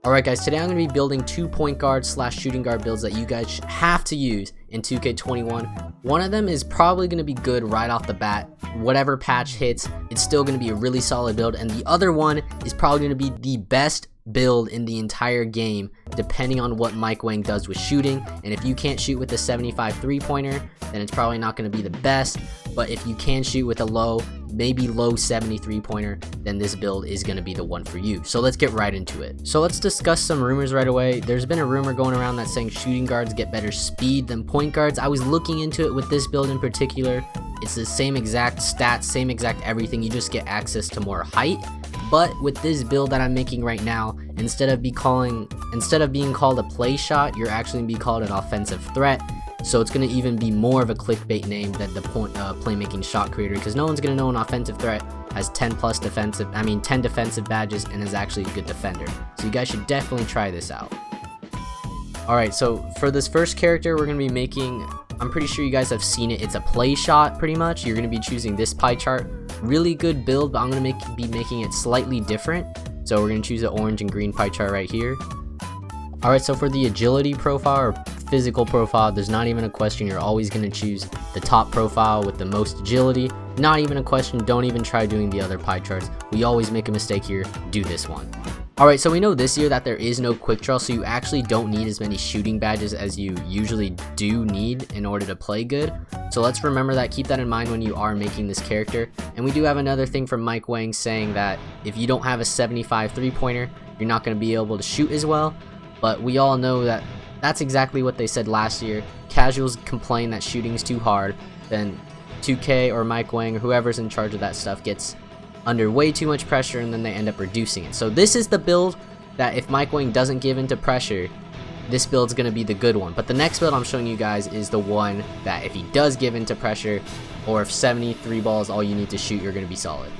Alright guys, today I'm going to be building 2 point guard / shooting guard builds that you guys have to use in 2K21. One of them is probably going to be good right off the bat. Whatever patch hits, it's still going to be a really solid build. And the other one is probably going to be the best build in the entire game, depending on what Mike Wang does with shooting. And if you can't shoot with a 75 3-pointer, then it's probably not going to be the best. But if you can shoot with a low, maybe low 73 pointer, then this build is going to be the one for you. So let's get right into it. So let's discuss some rumors right away. There's been a rumor going around that's saying shooting guards get better speed than point guards. I was looking into it with this build in particular. It's the same exact stats, same exact everything, you just get access to more height. But with this build that I'm making right now, instead of being called a play shot, you're actually going to be called an offensive threat. So it's going to even be more of a clickbait name than the playmaking shot creator, because no one's going to know an offensive threat has 10 defensive badges and is actually a good defender. So you guys should definitely try this out. Alright, so for this first character we're going to be making, I'm pretty sure you guys have seen it, it's a play shot pretty much. You're going to be choosing this pie chart. Really good build, but I'm going to be making it slightly different. So we're going to choose an orange and green pie chart right here. Alright, so for the agility profile or physical profile, there's not even a question. You're always going to choose the top profile with the most agility. Not even a question. Don't even try doing the other pie charts. We always make a mistake here. Do this one. Alright, so we know this year that there is no quick draw, so you actually don't need as many shooting badges as you usually do need in order to play good. So let's remember that, keep that in mind when you are making this character. And we do have another thing from Mike Wang saying that if you don't have a 75 3-pointer, you're not going to be able to shoot as well. But we all know that that's exactly what they said last year. Casuals complain that shooting's too hard, then 2K or Mike Wang or whoever's in charge of that stuff gets under way too much pressure and then they end up reducing it. So this is the build that if Mike Wang doesn't give into pressure, this build's going to be the good one. But the next build I'm showing you guys is the one that if he does give into pressure, or if 73 balls all you need to shoot, you're going to be solid.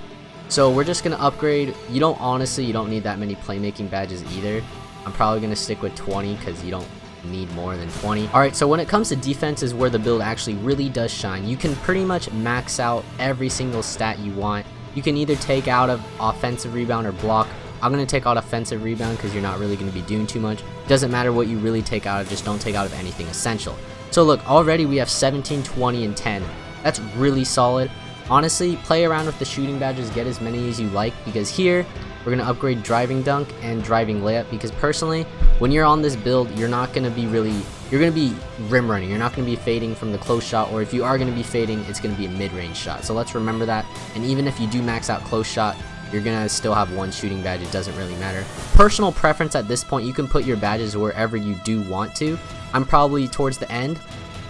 So we're just going to upgrade. You don't need that many playmaking badges either. I'm probably going to stick with 20 because you don't need more than 20. Alright, so when it comes to defense is where the build actually really does shine. You can pretty much max out every single stat you want. You can either take out of offensive rebound or block. I'm going to take out offensive rebound because you're not really going to be doing too much. Doesn't matter what you really take out of, just don't take out of anything essential. So look, already we have 17, 20, and 10. That's really solid. Honestly, play around with the shooting badges, get as many as you like, because here we're going to upgrade driving dunk and driving layup, because personally, when you're on this build, you're not going to be you're going to be rim running. You're not going to be fading from the close shot, or if you are going to be fading, it's going to be a mid-range shot. So let's remember that. And even if you do max out close shot, you're going to still have one shooting badge. It doesn't really matter. Personal preference at this point, you can put your badges wherever you do want to. I'm probably towards the end.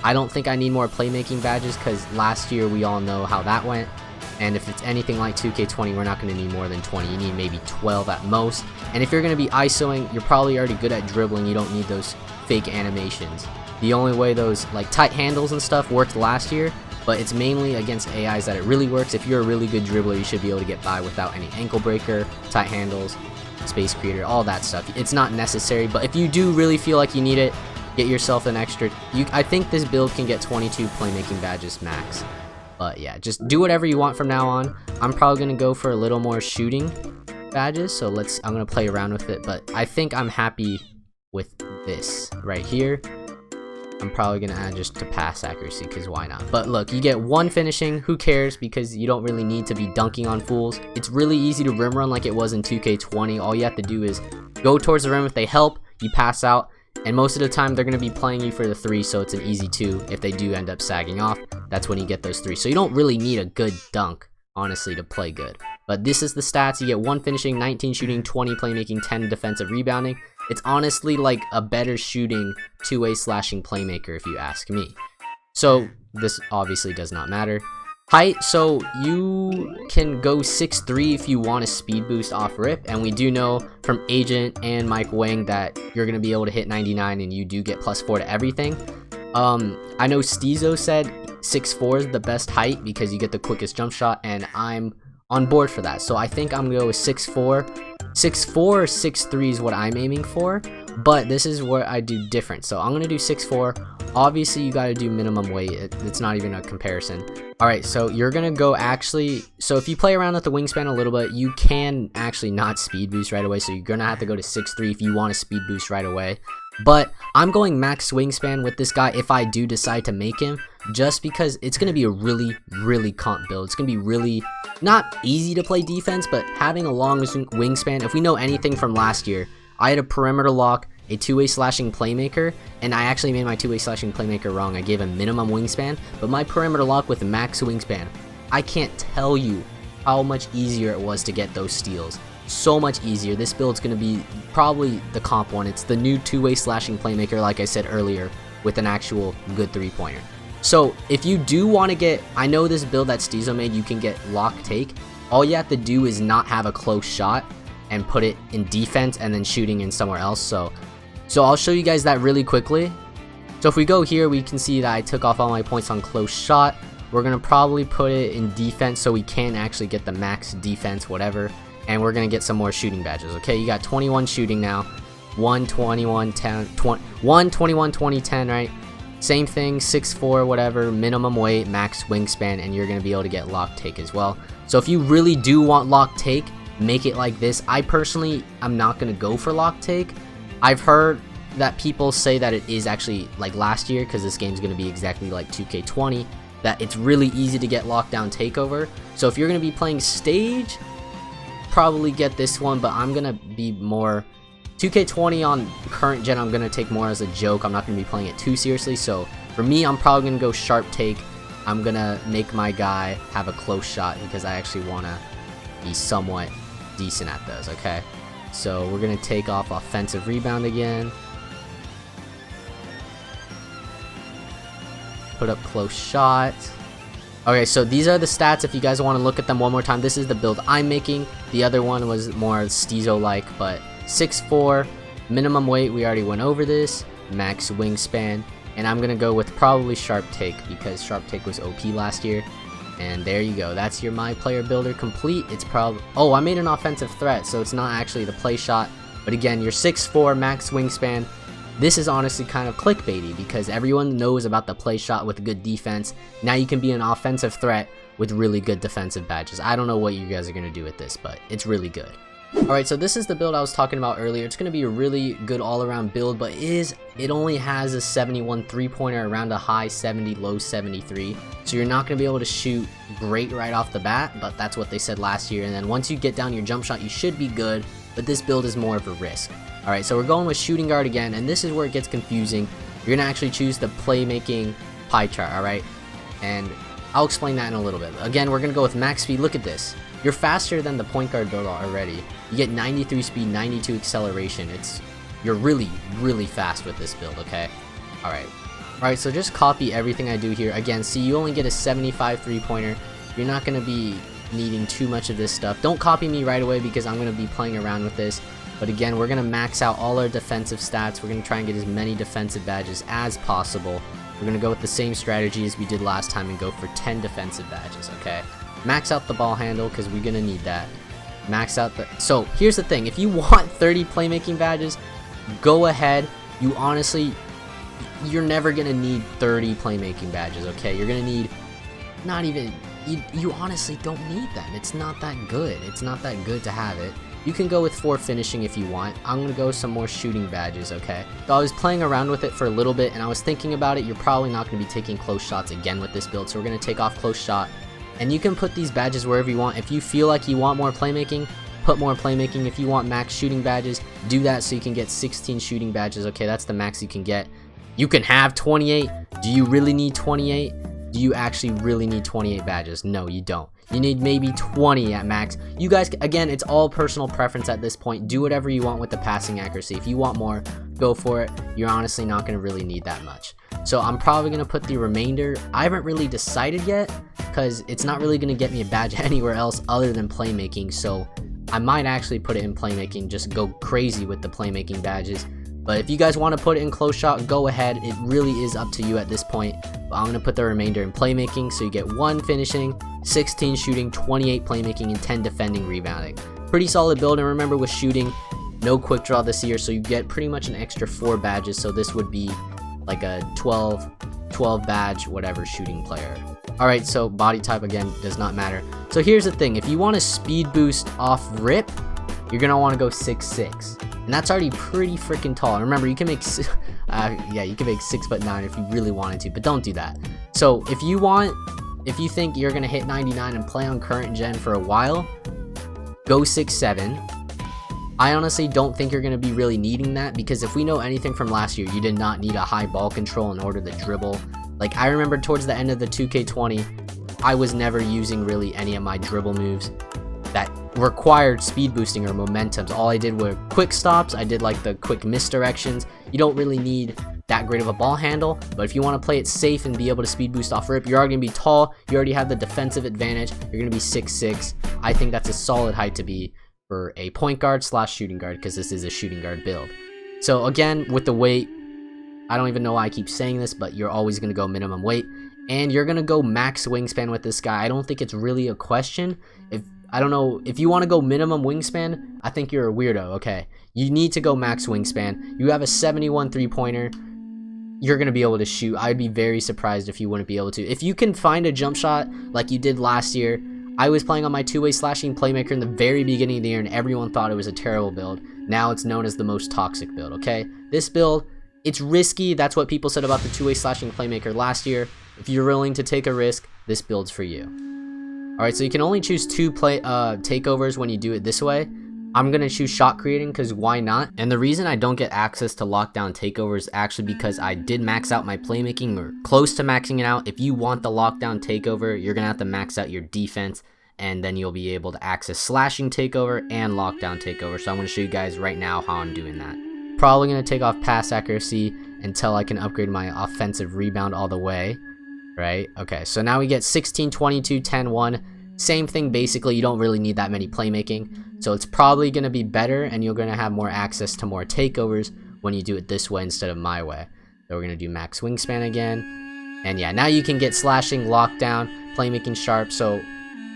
I don't think I need more playmaking badges because last year we all know how that went. And if it's anything like 2K20, we're not going to need more than 20. You need maybe 12 at most. And if you're going to be ISOing, you're probably already good at dribbling. You don't need those fake animations. The only way those like tight handles and stuff worked last year, but it's mainly against AIs that it really works. If you're a really good dribbler, you should be able to get by without any ankle breaker, tight handles, space creator, all that stuff. It's not necessary, but if you do really feel like you need it, get yourself an extra. I think this build can get 22 playmaking badges max. But yeah, just do whatever you want from now on. I'm probably going to go for a little more shooting badges, so I'm going to play around with it, but I think I'm happy with this right here. I'm probably going to add just to pass accuracy, because why not? But look, you get one finishing, who cares, because you don't really need to be dunking on fools. It's really easy to rim run like it was in 2K20. All you have to do is go towards the rim. If they help, you pass out. And most of the time, they're going to be playing you for the 3, so it's an easy 2. If they do end up sagging off, that's when you get those 3. So you don't really need a good dunk, honestly, to play good. But this is the stats. You get 1 finishing, 19 shooting, 20 playmaking, 10 defensive rebounding. It's honestly like a better shooting 2-way slashing playmaker if you ask me. So this obviously does not matter. Height, so you can go 6'3" if you want a speed boost off rip, and we do know from Agent and Mike Wang that you're going to be able to hit 99 and you do get +4 to everything. I know Steezo said 6'4" is the best height because you get the quickest jump shot, and I'm on board for that. So I think I'm going to go with 6'4". 6'4" or 6'3" is what I'm aiming for, but this is where I do different. So I'm going to do 6'4", Obviously you got to do minimum weight, it's not even a comparison. Alright, so you're gonna go actually, so if you play around with the wingspan a little bit, you can actually not speed boost right away, so you're gonna have to go to 6'3" if you want to speed boost right away. But I'm going max wingspan with this guy if I do decide to make him, just because it's going to be a really comp build. It's going to be really not easy to play defense, but having a long wingspan, if we know anything from last year, I had a perimeter lock, a two-way slashing playmaker, and I actually made my two-way slashing playmaker wrong. I gave a minimum wingspan, but my perimeter lock with max wingspan, I can't tell you how much easier it was to get those steals. So much easier. This build's going to be probably the comp one. It's the new two-way slashing playmaker, like I said earlier, with an actual good three-pointer. So if you do want to get, I know this build that Steezo made, you can get lock take. All you have to do is not have a close shot and put it in defense and then shooting in somewhere else. So I'll show you guys that really quickly. So if we go here, we can see that I took off all my points on close shot. We're going to probably put it in defense so we can actually get the max defense, whatever. And we're going to get some more shooting badges. Okay, you got 21 shooting now. 1, 21, 10, 20, 1, 21, 20, 10, right? Same thing, 6'4", whatever, minimum weight, max wingspan, and you're going to be able to get lock take as well. So if you really do want lock take, make it like this. I personally, I'm not going to go for lock take. I've heard that people say that it is actually like last year, because this game's going to be exactly like 2K20, that it's really easy to get lockdown takeover. So if you're going to be playing stage, probably get this one, but I'm gonna be more 2K20 on current gen. I'm gonna take more as a joke. I'm not gonna be playing it too seriously. So for me, I'm probably gonna go sharp take. I'm gonna make my guy have a close shot because I actually want to be somewhat decent at those. Okay, so we're gonna take off offensive rebound again, put up close shot. Okay, so these are the stats if you guys want to look at them one more time. This is the build I'm making. The other one was more Steezo-like, but 6'4", minimum weight, we already went over this, max wingspan, and I'm going to go with probably sharp take because sharp take was OP last year. And there you go. That's your My Player builder complete. It's probably, oh, I made an offensive threat, so it's not actually the play shot. But again, your 6'4", max wingspan. This is honestly kind of clickbaity because everyone knows about the play shot with good defense. Now you can be an offensive threat with really good defensive badges. I don't know what you guys are going to do with this, but it's really good. Alright, so this is the build I was talking about earlier. It's going to be a really good all-around build, but it only has a 71 three-pointer, around a high 70, low 73. So you're not going to be able to shoot great right off the bat, but that's what they said last year. And then once you get down your jump shot, you should be good, but this build is more of a risk. Alright, so we're going with shooting guard again, and this is where it gets confusing. You're going to actually choose the playmaking pie chart, alright? And I'll explain that in a little bit. Again, we're going to go with max speed. Look at this. You're faster than the point guard build already. You get 93 speed, 92 acceleration. You're really fast with this build, okay? Alright, so just copy everything I do here. Again, see, you only get a 75 three-pointer. You're not going to be needing too much of this stuff. Don't copy me right away because I'm going to be playing around with this. But again, we're going to max out all our defensive stats. We're going to try and get as many defensive badges as possible. We're going to go with the same strategy as we did last time and go for 10 defensive badges, okay? Max out the ball handle because we're going to need that. Max out the... So, here's the thing. If you want 30 playmaking badges, go ahead. You honestly... You're never going to need 30 playmaking badges, okay? You're going to need... Not even... You honestly don't need them. It's not that good. It's not that good to have it. You can go with 4 finishing if you want. I'm going to go with some more shooting badges, okay? So I was playing around with it for a little bit, and I was thinking about it. You're probably not going to be taking close shots again with this build, so we're going to take off close shot. And you can put these badges wherever you want. If you feel like you want more playmaking, put more playmaking. If you want max shooting badges, do that so you can get 16 shooting badges, okay? That's the max you can get. You can have 28. Do you really need 28? Do you actually really need 28 badges? No, you don't. You need maybe 20 at max. You guys, again, it's all personal preference at this point. Do whatever you want with the passing accuracy. If you want more, go for it. You're honestly not going to really need that much. So I'm probably going to put the remainder. I haven't really decided yet because it's not really going to get me a badge anywhere else other than playmaking. So I might actually put it in playmaking, just go crazy with the playmaking badges. But if you guys want to put it in close shot, go ahead. It really is up to you at this point. But I'm going to put the remainder in playmaking. So you get 1 finishing, 16 shooting, 28 playmaking, and 10 defending rebounding. Pretty solid build. And remember with shooting, no quick draw this year. So you get pretty much an extra 4 badges. So this would be like a 12 badge, whatever shooting player. Alright, so body type again does not matter. So here's the thing, if you want to speed boost off rip, you're going to want to go 6'6". And that's already pretty freaking tall. And remember, you can make, yeah, you can make 6'9" if you really wanted to, but don't do that. So if you think you're going to hit 99 and play on current gen for a while, go 6'7". I honestly don't think you're going to be really needing that, because if we know anything from last year, you did not need a high ball control in order to dribble. Like, I remember towards the end of the 2K20, I was never using really any of my dribble moves that required speed boosting or momentums. All I did were quick stops. I did like the quick misdirections. You don't really need that great of a ball handle, but if you want to play it safe and be able to speed boost off rip, you're already going to be tall. You already have the defensive advantage. You're going to be 6'6". I think that's a solid height to be for a point guard slash shooting guard, because this is a shooting guard build. So again, with the weight, I don't even know why I keep saying this, but you're always going to go minimum weight, and you're going to go max wingspan with this guy. I don't think it's really a question. I don't know, if you want to go minimum wingspan, I think you're a weirdo. Okay, you need to go max wingspan. You have a 71 3-pointer. You're going to be able to shoot. I'd be very surprised if you wouldn't be able to. If you can find a jump shot like you did last year. I was playing on my two-way slashing playmaker in the very beginning of the year, and everyone thought it was a terrible build. Now it's known as the most toxic build, okay? This build, it's risky. That's what people said about the two-way slashing playmaker last year. If you're willing to take a risk, this build's for you. Alright, so you can only choose 2 takeovers when you do it this way. I'm going to choose shot creating, because why not? And the reason I don't get access to lockdown takeovers is actually because I did max out my playmaking, or close to maxing it out. If you want the lockdown takeover, you're going to have to max out your defense, and then you'll be able to access slashing takeover and lockdown takeover. So I'm going to show you guys right now how I'm doing that. Probably going to take off pass accuracy until I can upgrade my offensive rebound all the way, right? Okay, so now we get 16, 22, 10, 1. Same thing, basically. You don't really need that many playmaking, so it's probably going to be better, and you're going to have more access to more takeovers when you do it this way instead of my way. So we're going to do max wingspan again, and yeah, now you can get slashing, lockdown, playmaking sharp. So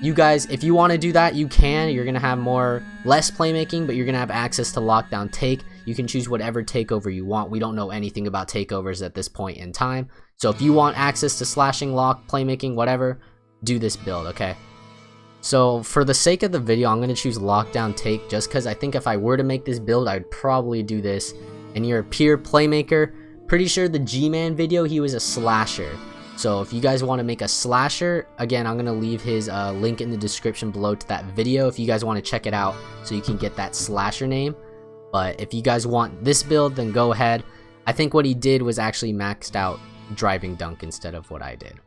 you guys, if you want to do that, you can. You're going to have less playmaking, but you're going to have access to lockdown take. You can choose whatever takeover you want. We don't know anything about takeovers at this point in time, so if you want access to slashing, lock, playmaking, whatever, do this build, okay? So for the sake of the video, I'm going to choose lockdown take, just because I think if I were to make this build, I'd probably do this. And you're a pure playmaker. Pretty sure the G-Man video, he was a slasher. So if you guys want to make a slasher, again, I'm going to leave his link in the description below to that video if you guys want to check it out so you can get that slasher name. But if you guys want this build, then go ahead. I think what he did was actually maxed out driving dunk instead of what I did.